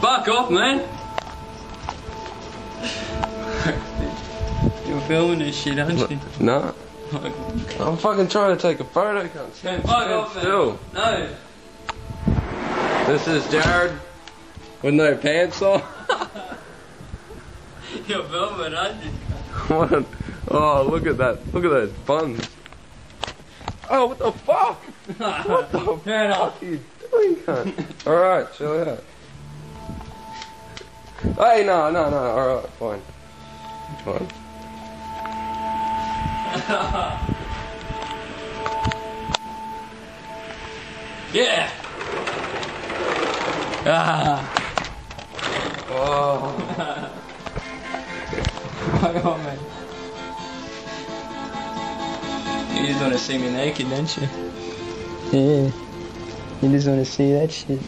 Fuck off, man. You're filming this shit, aren't you? No. I'm fucking trying to take a photo, cunt. Man, fuck off, man. Still. No. This is Jared with no pants on. You're filming, aren't you? What? Oh, look at that. Look at those buns. Oh, what the fuck? What the fuck are you doing, cunt? Alright, chill out. Hey, no, alright, fine. Fine. Yeah! Ah! Oh. Fuck off, man. You just want to see me naked, don't you? Yeah. You just want to see that shit.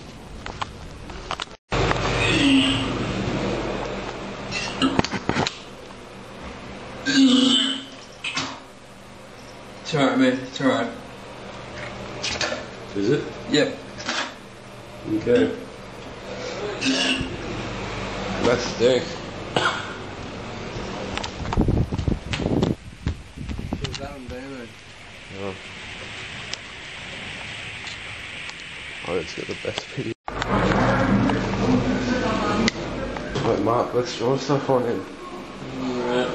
It's alright, man. It's alright. Is it? Yep. Okay. That stinks. Oh. Oh, let's get the best video. Wait, Mark, let's draw stuff on him. Alright.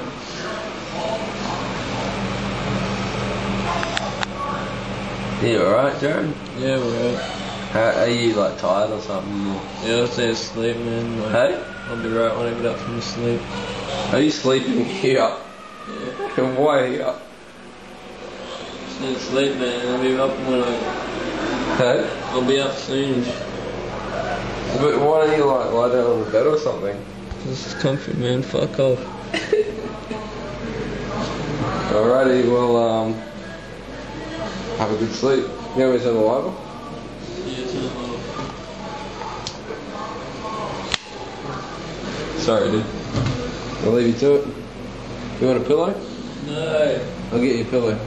You alright, Jared? Yeah, we're right. Are you like tired or something? Yeah, I'll stay asleep, man. Like, Hey? I'll be right when I get up from sleep. Are you sleeping here? Yeah. And why are you up? Stay asleep, man. I'll be up when Hey? I'll be up soon. But why don't you like lie down on the bed or something? This is comfy, man. Fuck off. Alrighty, well, have a good sleep. You want me to turn the light off? Sorry, dude. I'll leave you to it. You want a pillow? No. I'll get you a pillow.